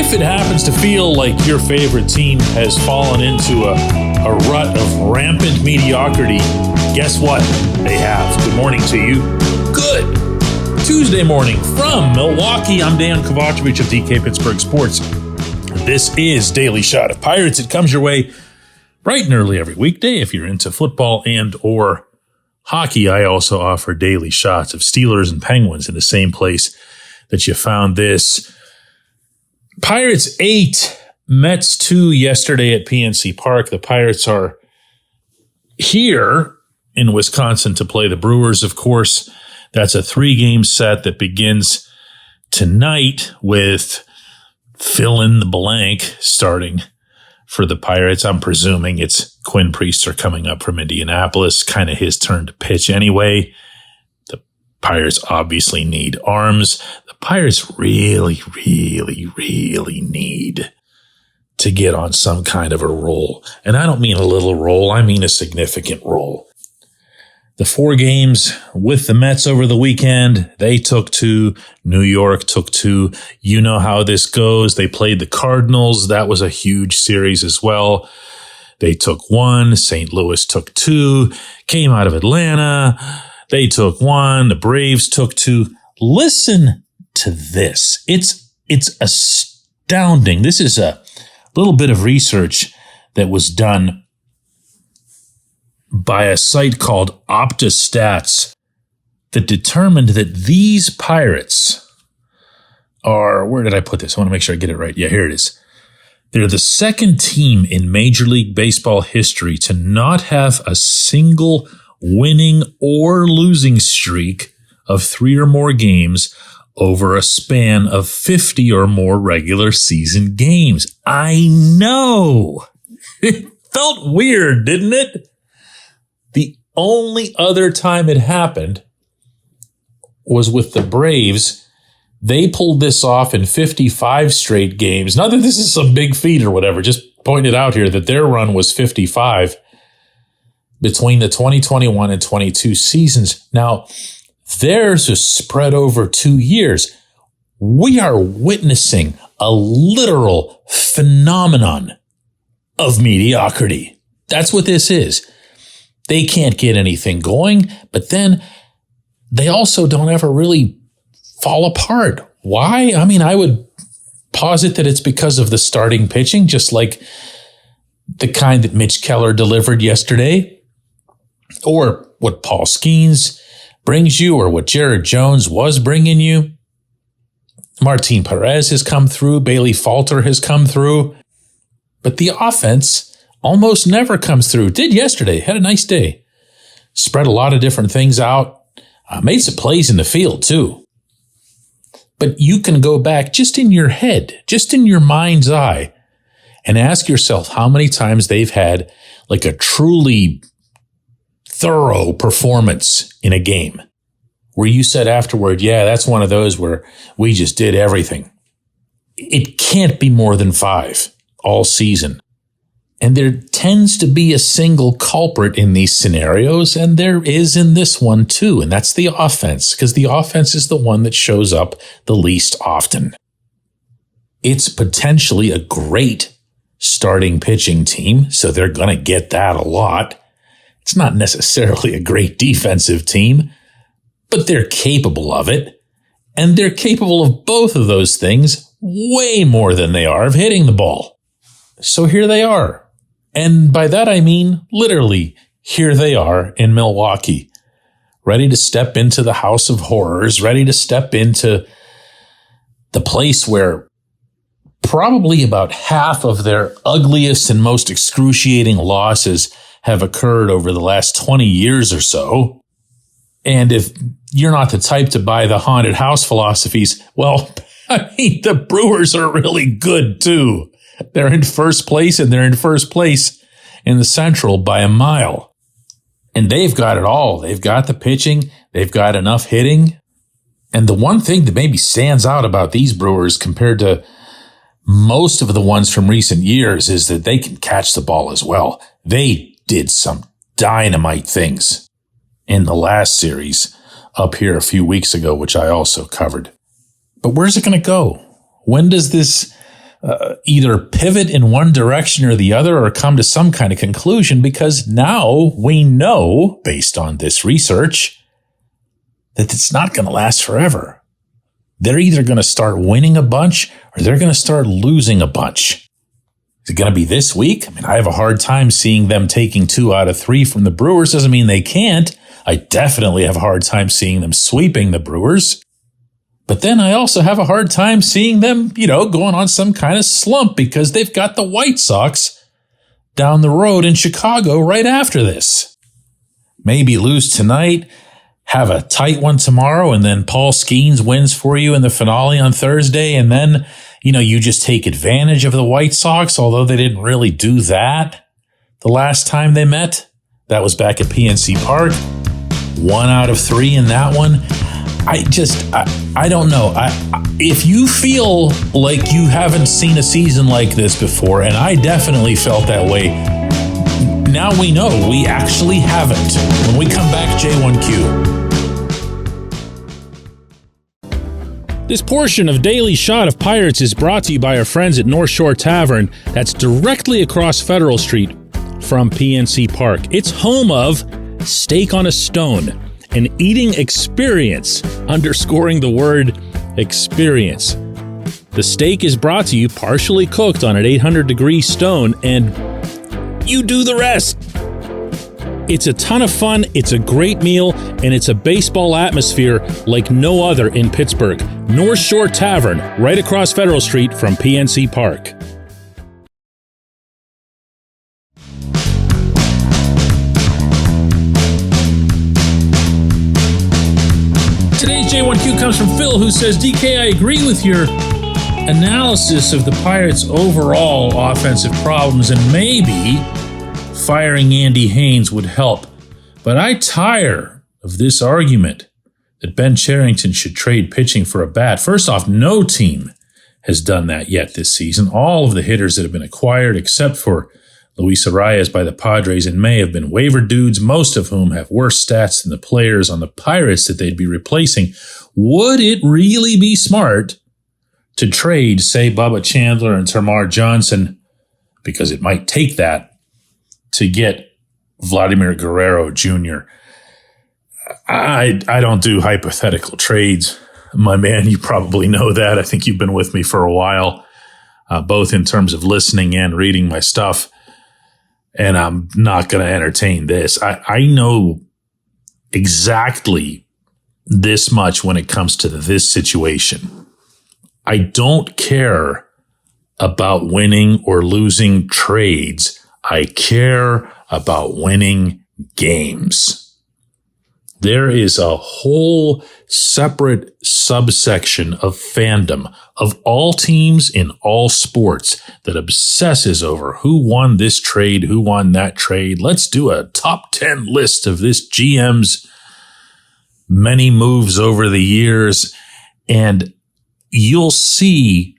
If it happens to feel like your favorite team has fallen into a rut of rampant mediocrity, guess what? They have. Good morning to you. Good Tuesday morning from Milwaukee. I'm Dejan Kovacevic of DK Pittsburgh Sports. This is Daily Shot of Pirates. It comes your way bright and early every weekday. If you're into football and or hockey, I also offer daily shots of Steelers and Penguins in the same place that you found this. Pirates 8, Mets 2 yesterday at PNC Park. The Pirates are here in Wisconsin to play the Brewers, of course. That's a 3-game set that begins tonight with fill in the blank starting for the Pirates. I'm presuming it's Quinn Priester coming up from Indianapolis, kind of his turn to pitch anyway. The Pirates obviously need arms. The Pirates really need to get on some kind of a roll. And I don't mean a little roll, I mean a significant roll. The 4 games with the Mets over the weekend, they took 2. New York took 2. You know how this goes. They played the Cardinals. That was a huge series as well. They took 1. St. Louis took 2. Came out of Atlanta. They took 1. The Braves took 2. Listen to this. It's astounding. This is a little bit of research that was done by a site called OptaStats that determined that these Pirates are, where did I put this? I want to make sure I get it right. Yeah, here it is. They're the second team in Major League Baseball history to not have a single winning or losing streak of 3 or more games over a span of 50 or more regular season games. I know. It felt weird, didn't it? The only other time it happened was with the Braves. They pulled this off in 55 straight games. Not that this is some big feat or whatever, just pointed out here that their run was 55 between the 2021 and 22 seasons. Now, theirs is spread over 2 years. We are witnessing a literal phenomenon of mediocrity. That's what this is. They can't get anything going, but then they also don't ever really fall apart. Why? I mean, I would posit that it's because of the starting pitching, just like the kind that Mitch Keller delivered yesterday, or what Paul Skeens brings you, or what Jared Jones was bringing you. Martin Perez has come through. Bailey Falter has come through. But the offense almost never comes through. Did yesterday. Had a nice day. Spread a lot of different things out. Made some plays in the field, too. But you can go back just in your head, just in your mind's eye, and ask yourself how many times they've had like a truly thorough performance in a game where you said afterward, yeah, that's one of those where we just did everything. It can't be more than 5 all season. And there tends to be a single culprit in these scenarios, and there is in this one too, and that's the offense, because the offense is the one that shows up the least often. It's potentially a great starting pitching team, so they're going to get that a lot. It's not necessarily a great defensive team, but they're capable of it, and they're capable of both of those things way more than they are of hitting the ball. So here they are. And by that I mean, literally, here they are in Milwaukee, ready to step into the house of horrors, ready to step into the place where probably about half of their ugliest and most excruciating losses have occurred over the last 20 years or so. And if you're not the type to buy the haunted house philosophies, well, I mean, the Brewers are really good too. They're in first place, and they're in first place in the Central by a mile. And they've got it all. They've got the pitching. They've got enough hitting. And the one thing that maybe stands out about these Brewers compared to most of the ones from recent years is that they can catch the ball as well. They did some dynamite things in the last series up here a few weeks ago, which I also covered. But where's it going to go? When does this either pivot in one direction or the other or come to some kind of conclusion, because now we know, based on this research, that it's not going to last forever. They're either going to start winning a bunch or they're going to start losing a bunch. Is it going to be this week? I mean, I have a hard time seeing them taking 2 out of 3 from the Brewers. Doesn't mean they can't. I definitely have a hard time seeing them sweeping the Brewers. But then I also have a hard time seeing them, going on some kind of slump because they've got the White Sox down the road in Chicago right after this. Maybe lose tonight, have a tight one tomorrow, and then Paul Skeens wins for you in the finale on Thursday, and then, you just take advantage of the White Sox, although they didn't really do that the last time they met. That was back at PNC Park. 1 out of 3 in that one. I don't know. If you feel like you haven't seen a season like this before, and I definitely felt that way, now we know we actually haven't. When we come back, J1Q. This portion of Daily Shot of Pirates is brought to you by our friends at North Shore Tavern. That's directly across Federal Street from PNC Park. It's home of Steak on a Stone, an eating experience, underscoring the word experience. The steak is brought to you partially cooked on an 800-degree stone, and you do the rest. It's a ton of fun, it's a great meal, and it's a baseball atmosphere like no other in Pittsburgh. North Shore Tavern, right across Federal Street from PNC Park. Today's J1Q comes from Phil, who says, DK, I agree with your analysis of the Pirates' overall offensive problems, and maybe firing Andy Haynes would help. But I tire of this argument that Ben Cherington should trade pitching for a bat. First off, no team has done that yet this season. All of the hitters that have been acquired, except for Luis Arias by the Padres in May, have been waiver dudes, most of whom have worse stats than the players on the Pirates that they'd be replacing. Would it really be smart to trade, say, Bubba Chandler and Termarr Johnson, because it might take that, to get Vladimir Guerrero Jr.? I don't do hypothetical trades, my man. You probably know that. I think you've been with me for a while, both in terms of listening and reading my stuff. And I'm not going to entertain this. I know exactly this much when it comes to this situation. I don't care about winning or losing trades. I care about winning games. There is a whole separate subsection of fandom of all teams in all sports that obsesses over who won this trade, who won that trade. Let's do a top 10 list of this GM's many moves over the years, and you'll see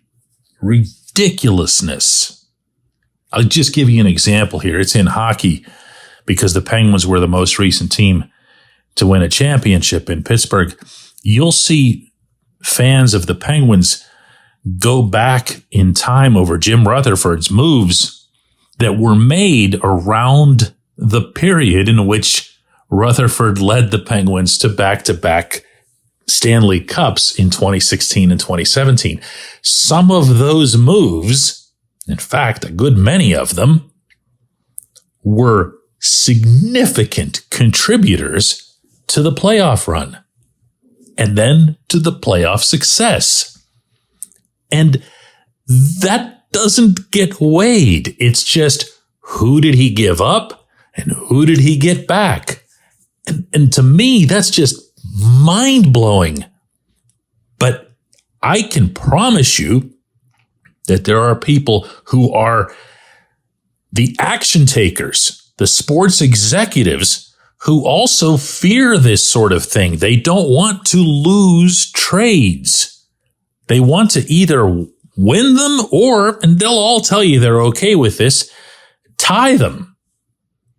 ridiculousness. I'll just give you an example here. It's in hockey because the Penguins were the most recent team to win a championship in Pittsburgh. You'll see fans of the Penguins go back in time over Jim Rutherford's moves that were made around the period in which Rutherford led the Penguins to back-to-back Stanley Cups in 2016 and 2017. Some of those moves, in fact, a good many of them, were significant contributors to the playoff run and then to the playoff success. And that doesn't get weighed. It's just, who did he give up and who did he get back? And to me, that's just mind-blowing. But I can promise you that there are people who are the action takers, the sports executives, who also fear this sort of thing. They don't want to lose trades. They want to either win them or, and they'll all tell you they're okay with this, tie them.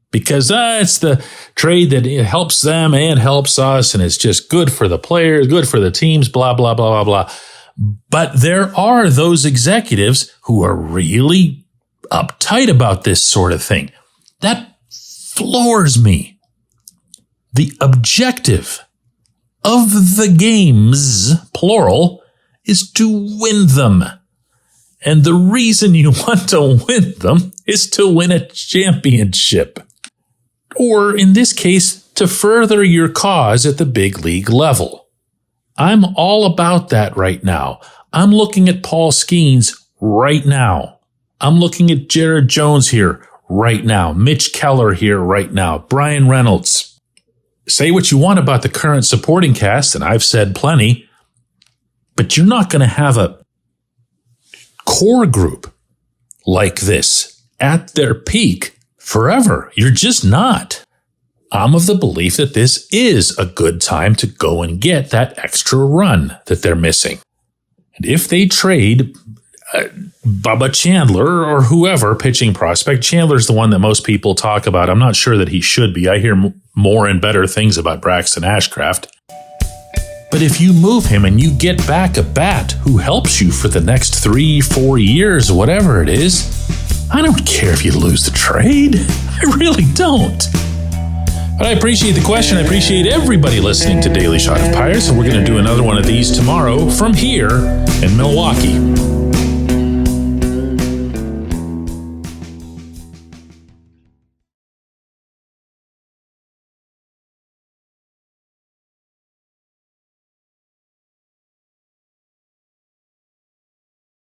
Because it's the trade that helps them and helps us, and it's just good for the players, good for the teams, blah, blah, blah, blah, blah. But there are those executives who are really uptight about this sort of thing. That floors me. The objective of the games, plural, is to win them. And the reason you want to win them is to win a championship. Or, in this case, to further your cause at the big league level. I'm all about that right now. I'm looking at Paul Skeens right now. I'm looking at Jared Jones here right now. Mitch Keller here right now. Brian Reynolds. Say what you want about the current supporting cast, and I've said plenty, but you're not going to have a core group like this at their peak forever. You're just not. I'm of the belief that this is a good time to go and get that extra run that they're missing. And if they trade Bubba Chandler or whoever pitching prospect, Chandler's the one that most people talk about. I'm not sure that he should be. I hear more and better things about Braxton Ashcraft. But if you move him and you get back a bat who helps you for the next 3-4 years, whatever it is, I don't care if you lose the trade. I really don't. But I appreciate the question. I appreciate everybody listening to Daily Shot of Pirates, and we're going to do another one of these tomorrow from here in Milwaukee.